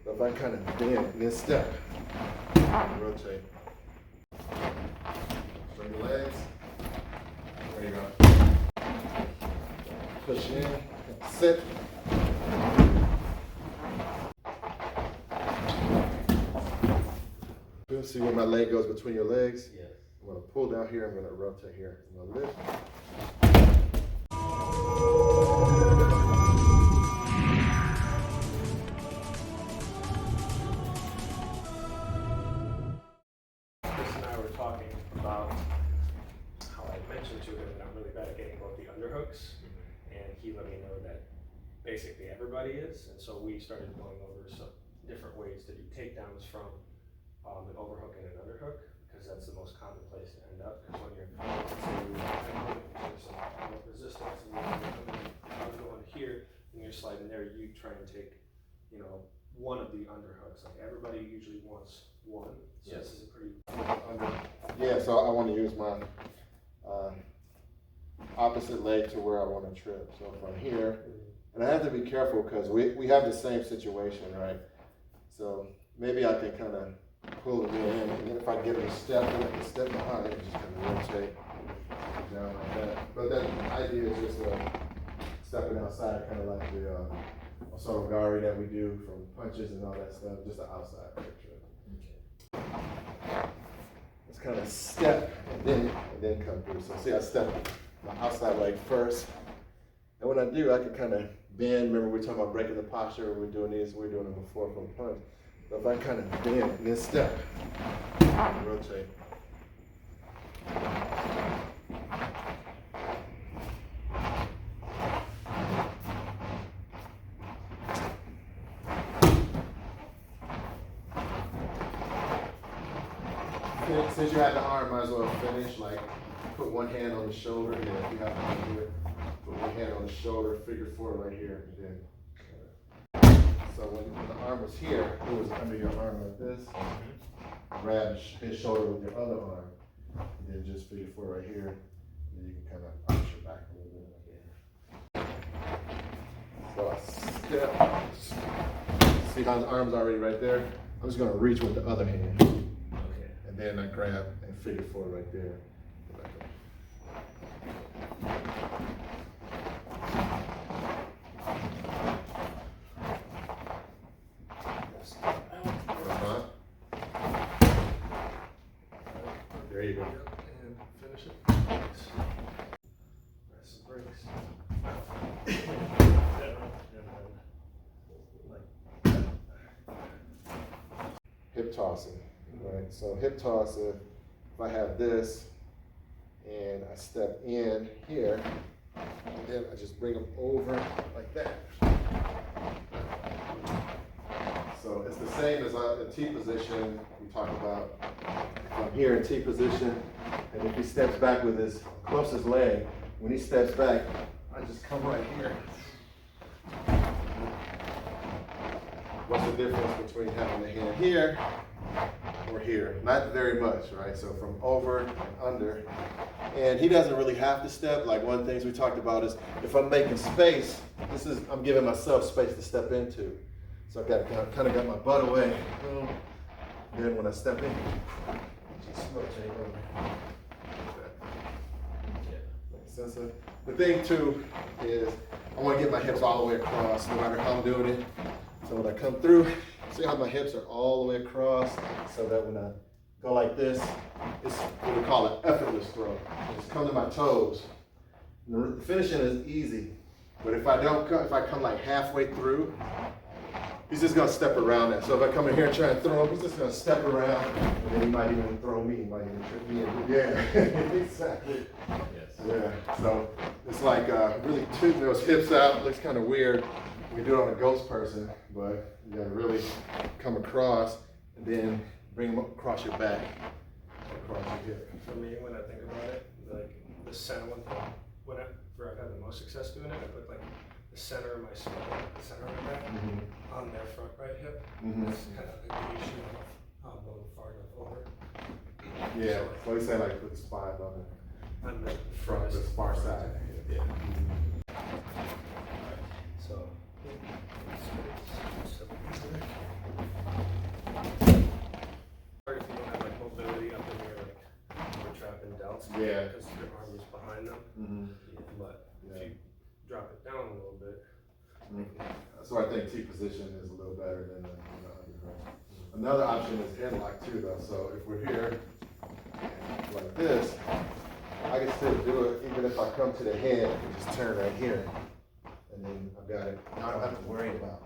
So if I kind of bend and then step, rotate. Bring your legs. There you go. Push in, sit. See where my leg goes between your legs? Yes. I'm going to pull down here, I'm going to rotate here. I'm going to lift. Chris and I were talking about how I mentioned to him that I'm really bad at getting both the underhooks, and he let me know that basically everybody is, and so we started going over some different ways to do takedowns from an overhook and an underhook, because that's the most common place to end up. Because when you're there's some resistance and you're going here and you're sliding there, you try and take, one of the underhooks. Like everybody usually wants one. So yes. This is a pretty under. Yeah, so I want to use my opposite leg to where I want to trip. So from here, and I have to be careful because we have the same situation, right? So maybe I can kind of pull it in, and then if I get a step, I can step behind it and just kind of rotate down like that. But the idea is just stepping outside, kind of like the osotogari that we do from punches and all that stuff, just the outside picture. Okay. Let's kind of step and then come through. So see, I step my outside leg first, and when I do, I can kind of bend. Remember we were talking about breaking the posture when we're doing these. We were doing them before from punch. So if I kind of bend and then step, rotate. Since you have the arm, might as well finish. Like put one hand on the shoulder. Yeah, if you have to do it, put one hand on the shoulder, figure four right here, and then. So when the arm was here, it was under your arm like this. Grab his shoulder with your other arm, and then just figure four right here. And then you can kind of arch your back a little bit. So I step. See how his arm's already right there? I'm just gonna reach with the other hand. Okay. And then I grab and figure four right there. There you go. And finish it. Press some brakes. Hip tossing, right? So hip tossing, if I have this and I step in here, and then I just bring them over like that. So it's the same as the T position we talk about. I'm here in T position, and if he steps back with his closest leg, when he steps back, I just come right here. What's the difference between having the hand here or here? Not very much, right? So from over and under. And he doesn't really have to step. Like one of the things we talked about is if I'm making space, I'm giving myself space to step into. So I've got kind of got my butt away. Boom. Then when I step in, just rotate over. Makes sense? The thing too is I want to get my hips all the way across, no matter how I'm doing it. So when I come through, see how my hips are all the way across, so that when I go like this, it's what we call an effortless throw. Just come to my toes. The finishing is easy, but if I come like halfway through, he's just gonna step around that. So if I come in here and try and throw him, he's just gonna step around, and then he might even throw me, he might even trip me in. Yeah, exactly. Yes. Yeah, so it's like really tooting those hips out. Looks kind of weird. You can do it on a ghost person, but you gotta really come across and then bring them across your back, across your hip. For me, when I think about it, like the center one, where I've had the most success doing it, I put like the center of my spine, the center of my back, on their front right hip. That's kind of like the issue of going far enough over. Yeah, so you say like put the spine on the front, the far side. Yeah. So. little bit. So I think T position is a little better than the underhook. Another option is headlock too though. So if we're here like this, I can still do it even if I come to the head and just turn right here. And then I've got it. I don't have to worry about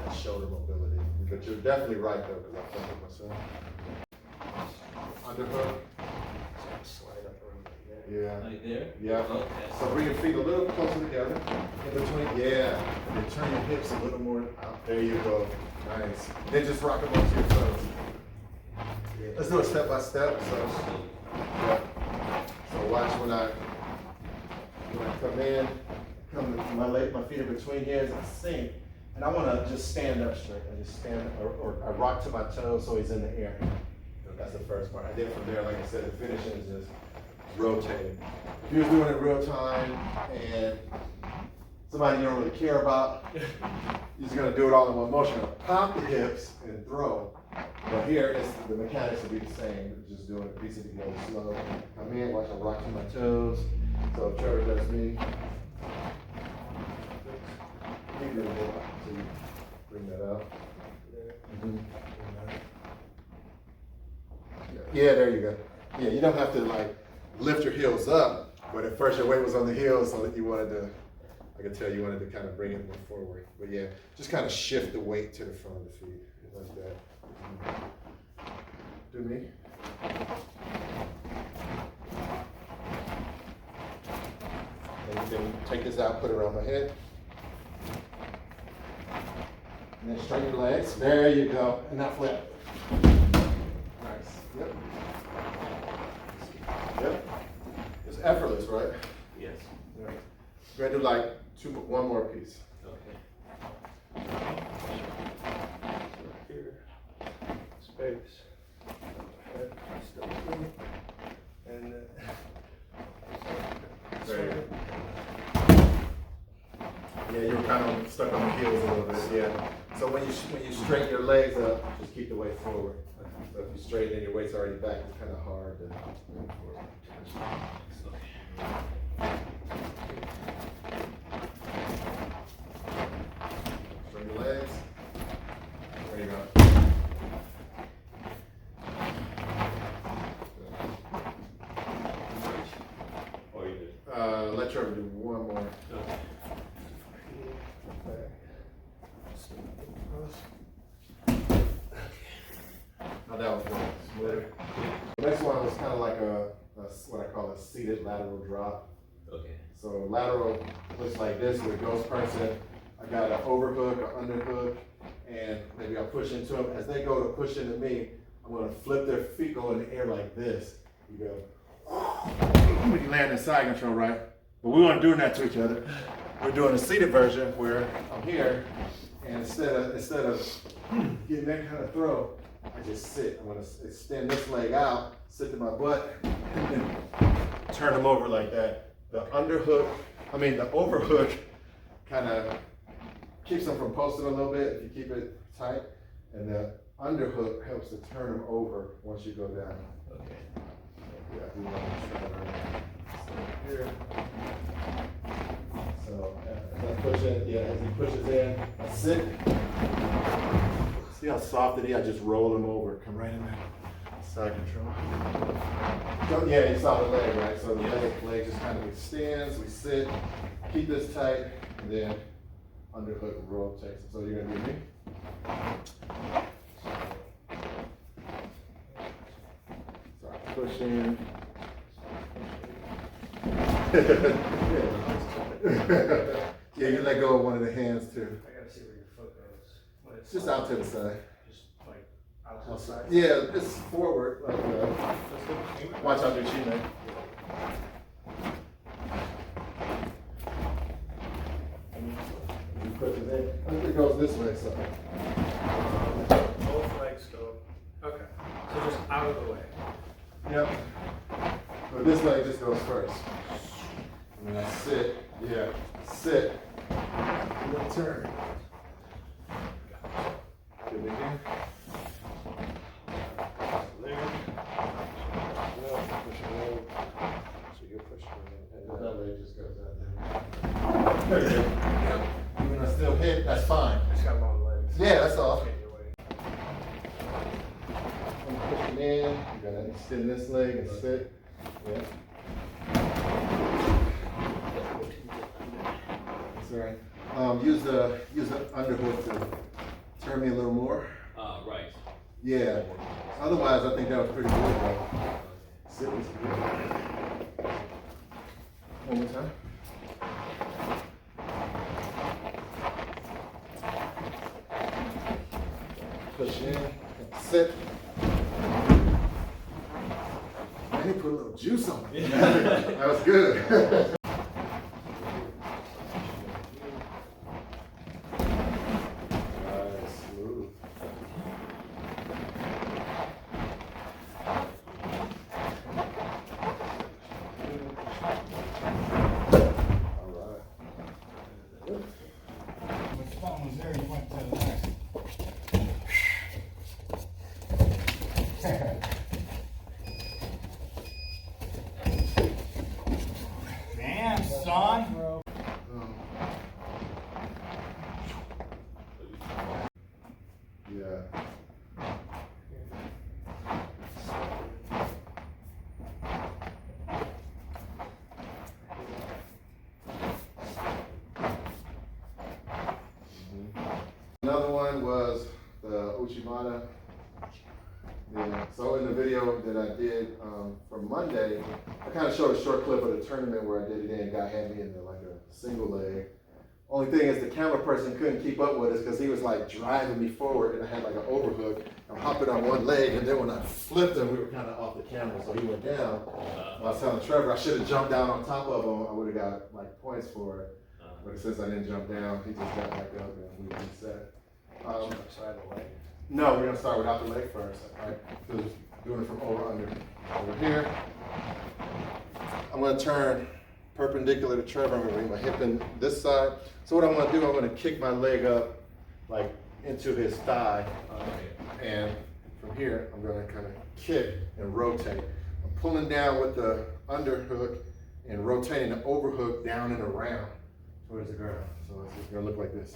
that shoulder mobility. But you're definitely right though, because I think of myself. Underhook. Slide up around like that. Yeah. Like there? Yeah. Okay. So bring your feet a little closer together. In between. Yeah. And then turn your hips a little more out. There you go. Nice. Then just rock them onto your toes. Let's do it step by step. So, yeah. So watch when I come in, my feet are between here as I sink. And I want to just stand up straight. I just stand, or I rock to my toes so he's in the air. That's the first part. I did from there, like I said, the finishing is just rotating. If you're doing it real time and somebody you don't really care about, you're just going to do it all in one motion. Pop the hips and throw. But here, the mechanics will be the same. Just doing it piece of it, go slow. Come in, watch I rock to my toes. So if Trevor does me. So you bring that up. Yeah, there you go. Yeah, you don't have to like lift your heels up, but at first your weight was on the heels, so that you wanted to, I could tell you wanted to kind of bring it more forward. But yeah, just kind of shift the weight to the front of the feet, like that. Do me. And you can take this out, put it around my head. And then straighten your legs. There you go. And now flip. Nice. Yep. Yep. It's effortless, right? Yes. Yeah. We're gonna do like one more piece. Okay. Here. Space. Step in. And There you go. Yeah, you were kind of stuck on the heels a little bit. Yeah. So when you straighten your legs up, just keep the weight forward. So if you straighten and your weight's already back, it's kind of hard to move forward. Straighten your legs. There you go. oh, you did. Let Trevor do one more. Okay. Now that was going smoother. The next one was kind of like what I call a seated lateral drop. Okay. So lateral looks like this with a ghost person. I got an overhook, an underhook, and maybe I'll push into them. As they go to push into me, I'm gonna flip their feet, go in the air like this. You go, when you land in side control, right? But we weren't doing that to each other. We're doing a seated version where I'm here, and instead of getting that kind of throw, I just sit. I'm gonna extend this leg out, sit to my butt, and then turn them over like that. The overhook kind of keeps them from posting a little bit if you keep it tight, and the underhook helps to turn them over once you go down. Okay. Yeah, we want to try right here. So as I push in, as he pushes in, I sit. See how soft it is? I just roll him over, come right in there. Side control. So, yeah, you saw the leg, right? So the leg just kind of extends, we sit, keep this tight, and then underhook rotates. So you're gonna do me. So I push in. Yeah, you let go of one of the hands too. I gotta see where your foot goes. When it's Just out to the side. Just like out to the side. Yeah, it's forward. Like watch out your chin, man. You push it in. I think it goes this way, so. Both legs go. Okay. So just out of the way. Yep. But this leg just goes first. And then I sit. Yeah. Sit. And then turn. Good again. There. No, push it in. So you're pushing it in. And that leg just goes out there. Yeah, that's all. Okay, your way. I'm pushing in. You're gonna extend this leg and sit. Yeah. That's all right. Use the underhook to turn me a little more. Right. Yeah. Otherwise, I think that was pretty good. Though. Sit was good. One more time. Push in. Sit. Man, he put a little juice on it. That was good. Nice, smooth. All right. The phone was there, you went to the next. Damn, son. Yeah. Another one was the Uchimata. Yeah. So in the video that I did for Monday, I kind of showed a short clip of the tournament where I did it in. Guy had me in like a single leg. Only thing is the camera person couldn't keep up with us because he was like driving me forward and I had like an overhook. I'm hopping on one leg and then when I flipped him, we were kind of off the camera, so he went down. I was telling Trevor I should have jumped down on top of him. I would have got like points for it. But since I didn't jump down, he just got back up and we reset. Side of the leg. No, we're gonna start without the leg first. Right? So just doing it from over under. Over here. I'm gonna turn perpendicular to Trevor. I'm gonna bring my hip in this side. So what I'm gonna do, I'm gonna kick my leg up like into his thigh. And from here, I'm gonna kind of kick and rotate. I'm pulling down with the underhook and rotating the overhook down and around towards the ground. So it's gonna look like this.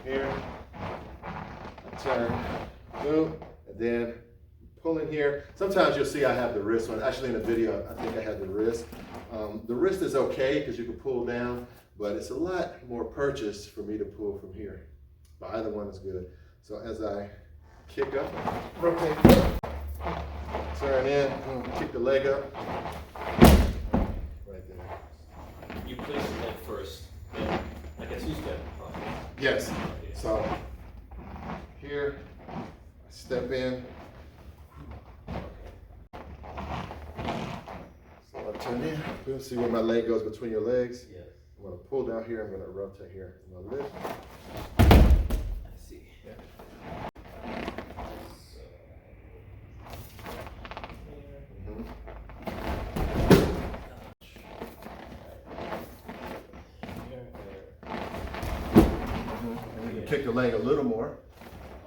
Here, I turn, boom, and then pull in here. Sometimes you'll see I have the wrist on. Actually in the video, I think I had the wrist. The wrist is okay because you can pull down, but it's a lot more purchase for me to pull from here. But either one is good. So as I kick up, rotate, turn in, boom, kick the leg up. Right there. You place the leg first, then like a two-step process. Yes. So here, I step in. So I turn in. You'll see where my leg goes between your legs. Yes. I'm gonna pull down here. I'm gonna rotate here. I'm gonna lift. I see. Yeah. Mhm. And you can kick the leg a little more,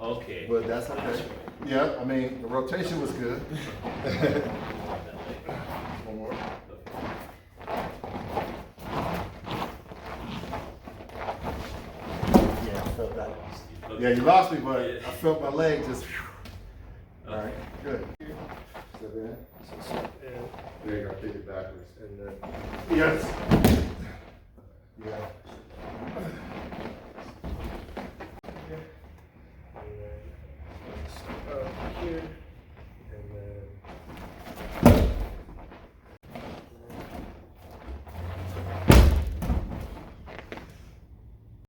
Okay. but that's okay. Yeah, I mean, the rotation was good. One more. Yeah, I felt that. Yeah, you lost me, but I felt my leg just. All right, good. Step in. There you go, kick it backwards. And then, yes. Yeah. Here, and then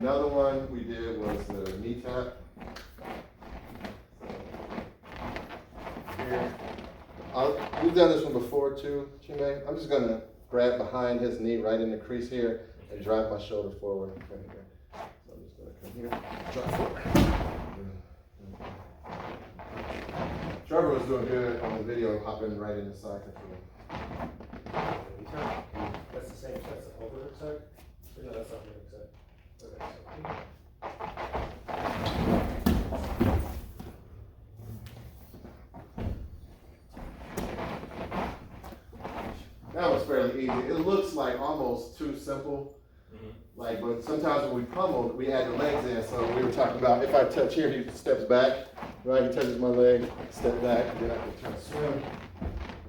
another one we did was the knee tap. Here, we've done this one before too, Chime. I'm just gonna grab behind his knee right in the crease here and drive my shoulder forward. So I'm just gonna come here, drive forward. Trevor was doing good on the video, hopping right in the side control. That's the same, that's the overhook side? No, that's not the hook side. Okay, That was fairly easy. It looks like almost too simple, Like, but sometimes when we pummel, we add the legs in. So we were talking about if I touch here, he steps back, right? He touches my leg, step back, and then I can try to swim,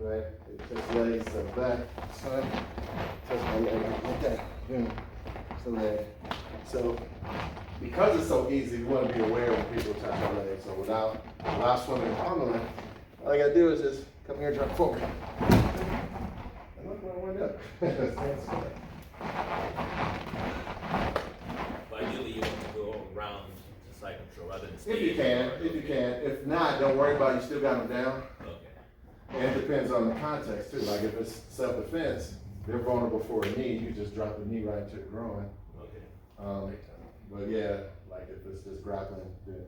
right? He touches legs, step back, swim, touch my leg like that. Boom. So leg. So because it's so easy, you want to be aware when people touch your legs. So without swimming and pummeling, all I gotta do is just come here and drop forward. And look where I went up. But ideally, you want to go around the side control rather than stay. If you can. If not, don't worry about it. You still got them down. Okay. And it depends on the context too. Like if it's self-defense, they're vulnerable for a knee. You just drop the knee right into the groin. Okay. But yeah, like if it's just grappling, then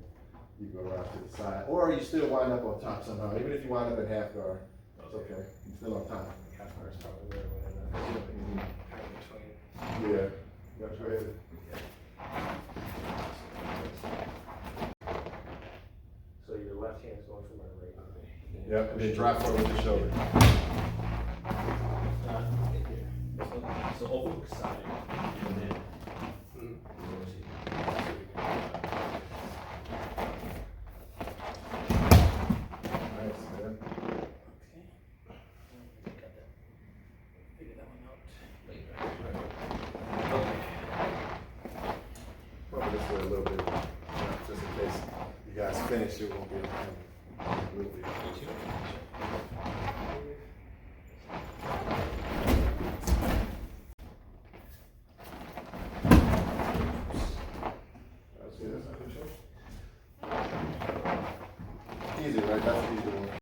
you go right to the side. Or you still wind up on top somehow. Even if you wind up in half guard, it's okay. You're still on top. Half hour is probably where we're in between. Yeah. That's right. So your left hand is going for my right. Yep, and then drive forward with the shoulder. So open side and then. Nice, man. Probably this way a little bit, just in case you guys finish, it won't be a little bit. That's good. Easy, right? That's the easy one.